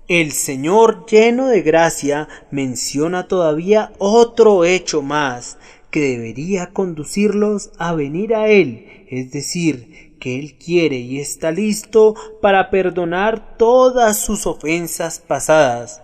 El Señor, lleno de gracia, menciona todavía otro hecho más que debería conducirlos a venir a Él, es decir, que Él quiere y está listo para perdonar todas sus ofensas pasadas.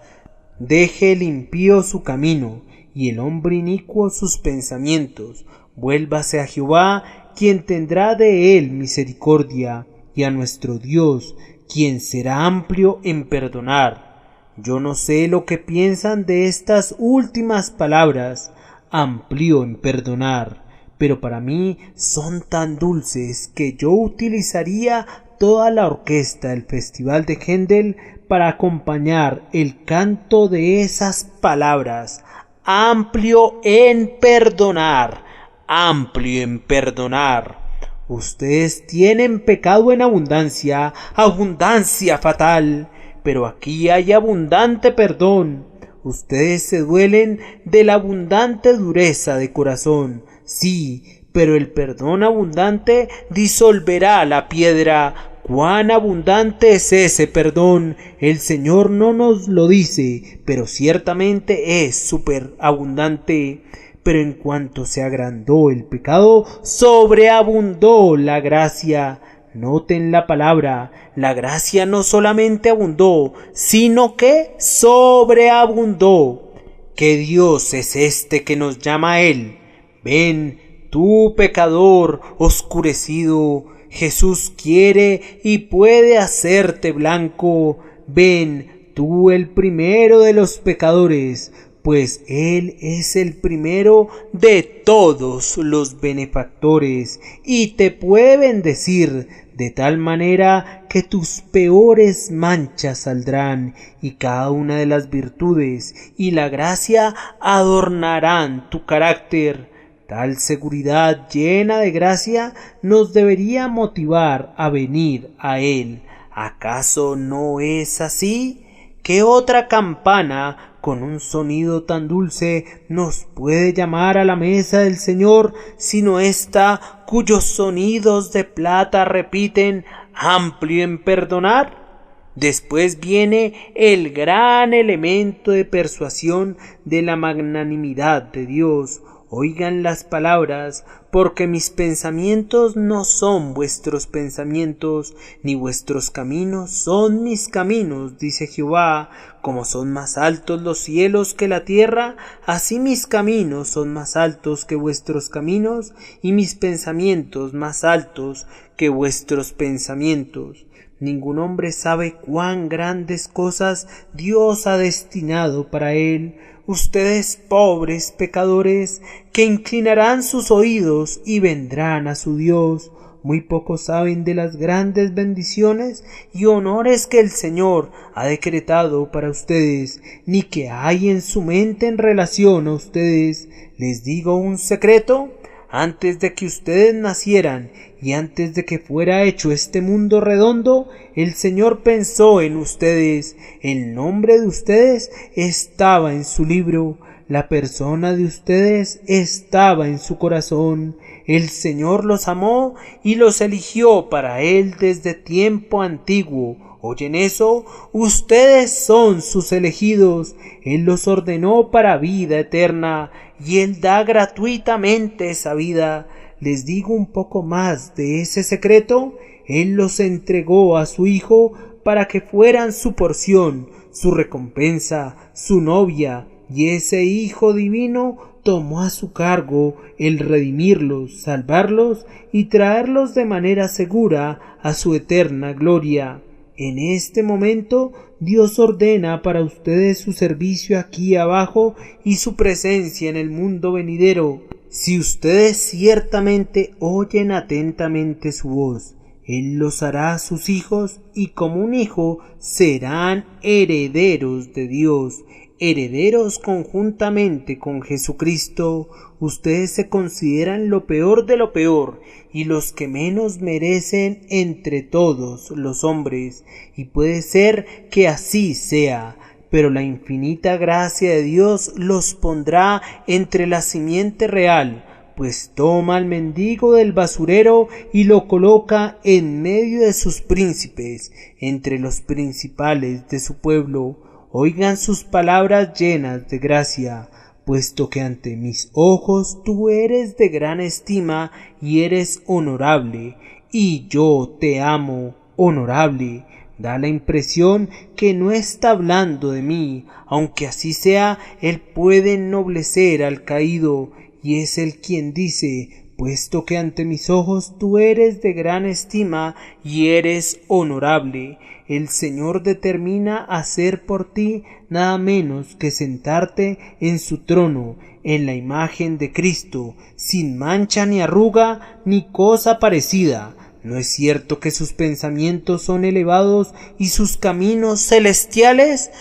Deje el impío su camino y el hombre inicuo sus pensamientos. Vuélvase a Jehová, quien tendrá de él misericordia, y a nuestro Dios, quien será amplio en perdonar. Yo no sé lo que piensan de estas últimas palabras, amplio en perdonar, pero para mí son tan dulces que yo utilizaría toda la orquesta del Festival de Händel para acompañar el canto de esas palabras. Amplio en perdonar, amplio en perdonar. Ustedes tienen pecado en abundancia, abundancia fatal, pero aquí hay abundante perdón. Ustedes se duelen de la abundante dureza de corazón. Sí, pero el perdón abundante disolverá la piedra. ¡Cuán abundante es ese perdón! El Señor no nos lo dice, pero ciertamente es superabundante. Pero en cuanto se agrandó el pecado, sobreabundó la gracia. Noten la palabra, la gracia no solamente abundó, sino que sobreabundó. ¿Qué Dios es este que nos llama a Él? Ven, tú pecador oscurecido, Jesús quiere y puede hacerte blanco. Ven, tú el primero de los pecadores, pues Él es el primero de todos los benefactores y te puede bendecir de tal manera que tus peores manchas saldrán y cada una de las virtudes y la gracia adornarán tu carácter. Tal seguridad llena de gracia nos debería motivar a venir a Él. ¿Acaso no es así? ¿Qué otra campana con un sonido tan dulce nos puede llamar a la mesa del Señor, sino esta cuyos sonidos de plata repiten amplio en perdonar? Después viene el gran elemento de persuasión de la magnanimidad de Dios. Oigan las palabras, porque mis pensamientos no son vuestros pensamientos, ni vuestros caminos son mis caminos, dice Jehová. Como son más altos los cielos que la tierra, así mis caminos son más altos que vuestros caminos, y mis pensamientos más altos que vuestros pensamientos. Ningún hombre sabe cuán grandes cosas Dios ha destinado para él. Ustedes, pobres pecadores, que inclinarán sus oídos y vendrán a su Dios, muy pocos saben de las grandes bendiciones y honores que el Señor ha decretado para ustedes, ni que hay en su mente en relación a ustedes. Les digo un secreto: antes de que ustedes nacieran y antes de que fuera hecho este mundo redondo, el Señor pensó en ustedes. El nombre de ustedes estaba en su libro. La persona de ustedes estaba en su corazón. El Señor los amó y los eligió para Él desde tiempo antiguo. ¿Oyen eso? Ustedes son sus elegidos. Él los ordenó para vida eterna y Él da gratuitamente esa vida. Les digo un poco más de ese secreto. Él los entregó a su Hijo para que fueran su porción, su recompensa, su novia, y ese Hijo divino tomó a su cargo el redimirlos, salvarlos y traerlos de manera segura a su eterna gloria. En este momento Dios ordena para ustedes su servicio aquí abajo y su presencia en el mundo venidero. Si ustedes ciertamente oyen atentamente su voz, Él los hará sus hijos y como un hijo serán herederos de Dios, herederos conjuntamente con Jesucristo. Ustedes se consideran lo peor de lo peor y los que menos merecen entre todos los hombres, y puede ser que así sea, pero la infinita gracia de Dios los pondrá entre la simiente real, pues toma al mendigo del basurero y lo coloca en medio de sus príncipes, entre los principales de su pueblo. Oigan sus palabras llenas de gracia, puesto que ante mis ojos tú eres de gran estima y eres honorable, y yo te amo, honorable. Da la impresión que no está hablando de mí, aunque así sea, Él puede ennoblecer al caído, y es Él quien dice: puesto que ante mis ojos tú eres de gran estima y eres honorable. El Señor determina hacer por ti nada menos que sentarte en su trono, en la imagen de Cristo, sin mancha ni arruga ni cosa parecida. ¿No es cierto que sus pensamientos son elevados y sus caminos celestiales?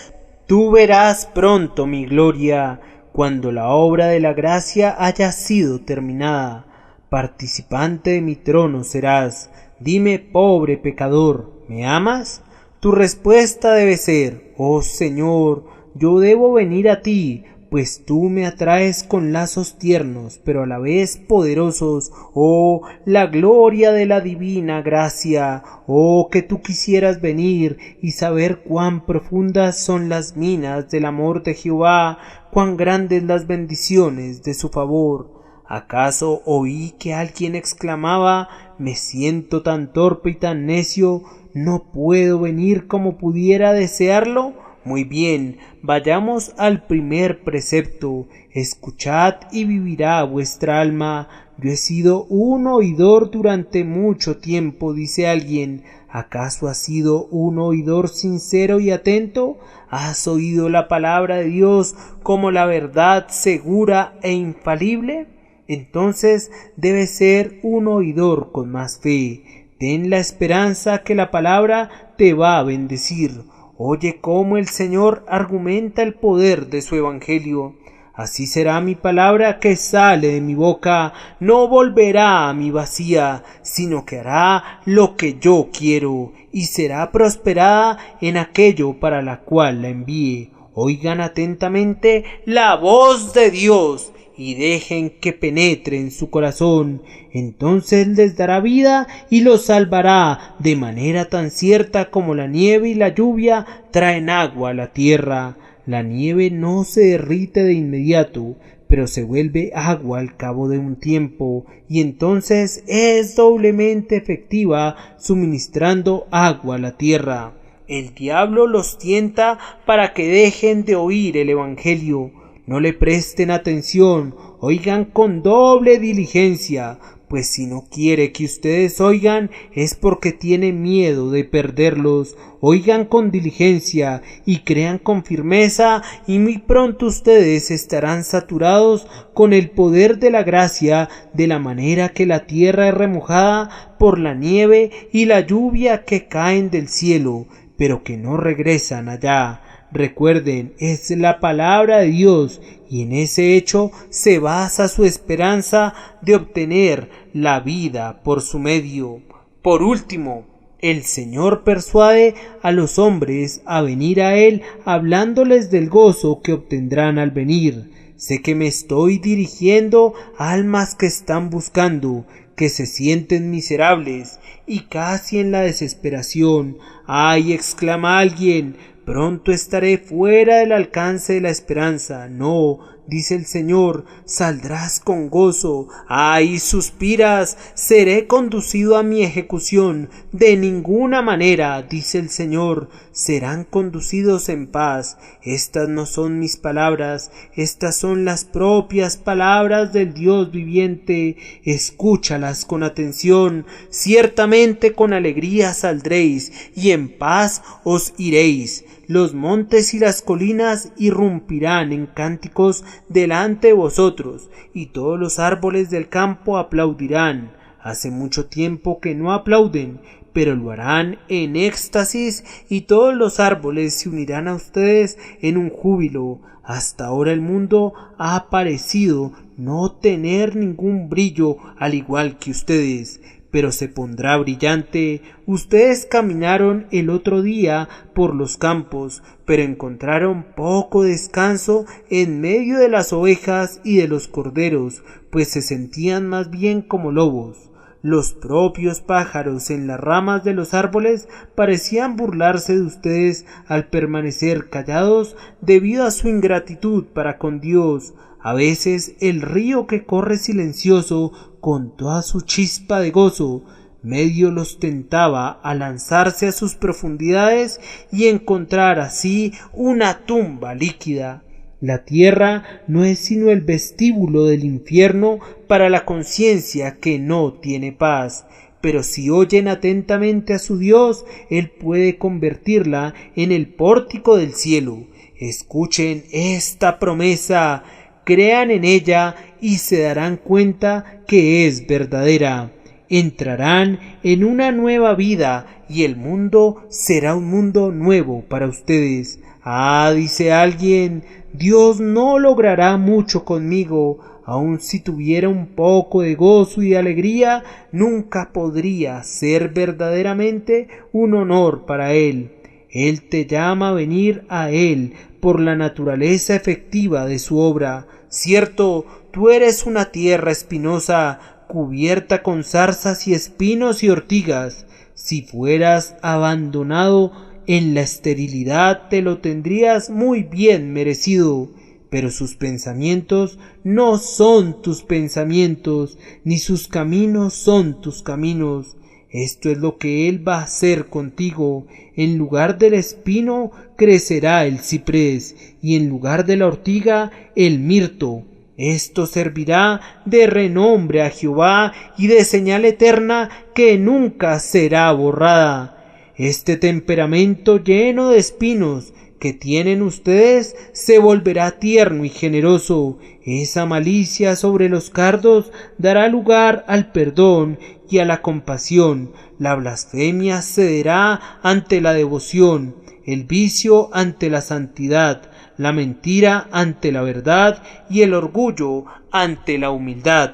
Tú verás pronto mi gloria, cuando la obra de la gracia haya sido terminada. Participante de mi trono serás. Dime, pobre pecador, ¿me amas? Tu respuesta debe ser: oh Señor, yo debo venir a ti, pues tú me atraes con lazos tiernos, pero a la vez poderosos. Oh, la gloria de la divina gracia. Oh, que tú quisieras venir y saber cuán profundas son las minas del amor de Jehová, cuán grandes las bendiciones de su favor. ¿Acaso oí que alguien exclamaba: me siento tan torpe y tan necio, no puedo venir como pudiera desearlo? Muy bien, vayamos al primer precepto: escuchad y vivirá vuestra alma. Yo he sido un oidor durante mucho tiempo, dice alguien. ¿Acaso has sido un oidor sincero y atento? ¿Has oído la palabra de Dios como la verdad segura e infalible? Entonces debes ser un oidor con más fe. Ten la esperanza que la palabra te va a bendecir. Oye cómo el Señor argumenta el poder de su evangelio. Así será mi palabra que sale de mi boca, no volverá a mí vacía, sino que hará lo que yo quiero, y será prosperada en aquello para la cual la envíe. Oigan atentamente la voz de Dios, y dejen que penetre en su corazón. Entonces les dará vida y los salvará de manera tan cierta como la nieve y la lluvia traen agua a la tierra. La nieve no se derrite de inmediato, pero se vuelve agua al cabo de un tiempo, y entonces es doblemente efectiva suministrando agua a la tierra. El diablo los tienta para que dejen de oír el evangelio. No le presten atención, oigan con doble diligencia, pues si no quiere que ustedes oigan es porque tiene miedo de perderlos. Oigan con diligencia y crean con firmeza, y muy pronto ustedes estarán saturados con el poder de la gracia, de la manera que la tierra es remojada por la nieve y la lluvia que caen del cielo, pero que no regresan allá. Recuerden, es la palabra de Dios, y en ese hecho se basa su esperanza de obtener la vida por su medio. Por último, el Señor persuade a los hombres a venir a Él, hablándoles del gozo que obtendrán al venir. Sé que me estoy dirigiendo a almas que están buscando, que se sienten miserables y casi en la desesperación. ¡Ay!, exclama alguien, pronto estaré fuera del alcance de la esperanza. No, dice el Señor, saldrás con gozo. ¡Ay!, suspiras, seré conducido a mi ejecución. De ninguna manera, dice el Señor, serán conducidos en paz. Estas no son mis palabras, estas son las propias palabras del Dios viviente. Escúchalas con atención. Ciertamente con alegría saldréis, y en paz os iréis. Los montes y las colinas irrumpirán en cánticos delante de vosotros, y todos los árboles del campo aplaudirán. Hace mucho tiempo que no aplauden, pero lo harán en éxtasis, y todos los árboles se unirán a ustedes en un júbilo. Hasta ahora el mundo ha parecido no tener ningún brillo, al igual que ustedes, pero se pondrá brillante. Ustedes caminaron el otro día por los campos, pero encontraron poco descanso en medio de las ovejas y de los corderos, pues se sentían más bien como lobos. Los propios pájaros en las ramas de los árboles parecían burlarse de ustedes al permanecer callados debido a su ingratitud para con Dios. A veces el río que corre silencioso con toda su chispa de gozo, medio los tentaba a lanzarse a sus profundidades y encontrar así una tumba líquida. La tierra no es sino el vestíbulo del infierno para la conciencia que no tiene paz, pero si oyen atentamente a su Dios, Él puede convertirla en el pórtico del cielo. Escuchen esta promesa, crean en ella y se darán cuenta que es verdadera. Entrarán en una nueva vida y el mundo será un mundo nuevo para ustedes. Ah, dice alguien, Dios no logrará mucho conmigo. Aun si tuviera un poco de gozo y de alegría, nunca podría ser verdaderamente un honor para Él. Él te llama a venir a Él por la naturaleza efectiva de su obra. Cierto, tú eres una tierra espinosa, cubierta con zarzas y espinos y ortigas. Si fueras abandonado en la esterilidad, te lo tendrías muy bien merecido. Pero sus pensamientos no son tus pensamientos, ni sus caminos son tus caminos. Esto es lo que Él va a hacer contigo. En lugar del espino crecerá el ciprés, y en lugar de la ortiga el mirto. Esto servirá de renombre a Jehová y de señal eterna que nunca será borrada. Este temperamento lleno de espinos que tienen ustedes se volverá tierno y generoso. Esa malicia sobre los cardos dará lugar al perdón y a la compasión. La blasfemia cederá ante la devoción, el vicio ante la santidad, la mentira ante la verdad y el orgullo ante la humildad.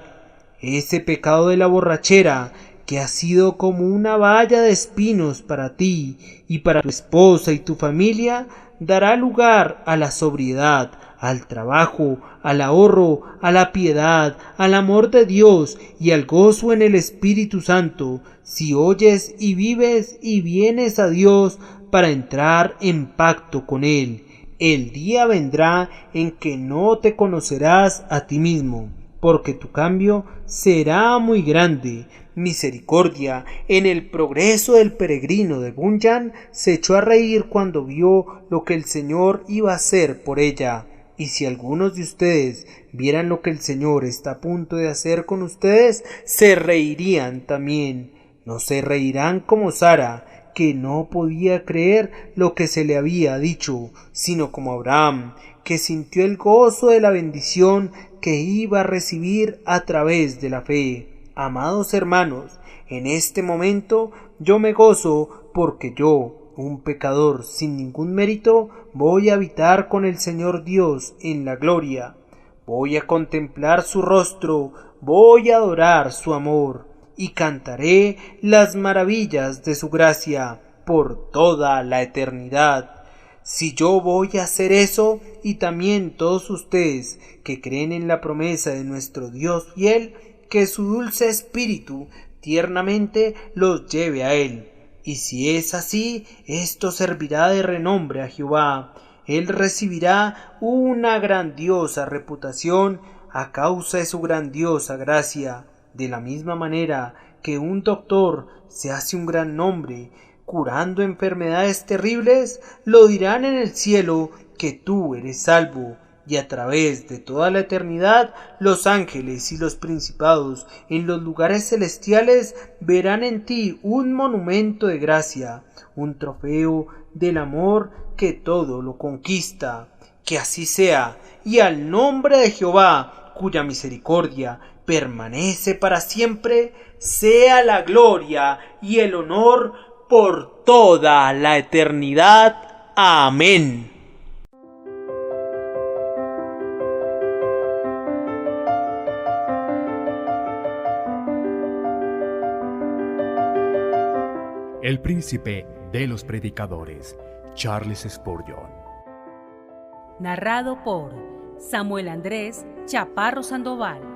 Ese pecado de la borrachera, que ha sido como una valla de espinos para ti y para tu esposa y tu familia, dará lugar a la sobriedad, al trabajo, al ahorro, a la piedad, al amor de Dios y al gozo en el Espíritu Santo, si oyes y vives y vienes a Dios para entrar en pacto con Él. El día vendrá en que no te conocerás a ti mismo, porque tu cambio será muy grande. Misericordia, en el progreso del peregrino de Bunyan, se echó a reír cuando vio lo que el Señor iba a hacer por ella. Y si algunos de ustedes vieran lo que el Señor está a punto de hacer con ustedes, se reirían también. No se reirán como Sara, que no podía creer lo que se le había dicho, sino como Abraham, que sintió el gozo de la bendición que iba a recibir a través de la fe. Amados hermanos, en este momento yo me gozo porque yo, un pecador sin ningún mérito, voy a habitar con el Señor Dios en la gloria. Voy a contemplar su rostro, voy a adorar su amor y cantaré las maravillas de su gracia por toda la eternidad. Si yo voy a hacer eso, y también todos ustedes que creen en la promesa de nuestro Dios fiel, que su dulce espíritu tiernamente los lleve a Él. Y si es así, esto servirá de renombre a Jehová. Él recibirá una grandiosa reputación a causa de su grandiosa gracia. De la misma manera que un doctor se hace un gran nombre curando enfermedades terribles, lo dirán en el cielo que tú eres salvo. Y a través de toda la eternidad, los ángeles y los principados en los lugares celestiales verán en ti un monumento de gracia, un trofeo del amor que todo lo conquista. Que así sea, y al nombre de Jehová, cuya misericordia permanece para siempre, sea la gloria y el honor por toda la eternidad. Amén.
El príncipe de los predicadores, Charles Spurgeon.
Narrado por Samuel Andrés Chaparro Sandoval.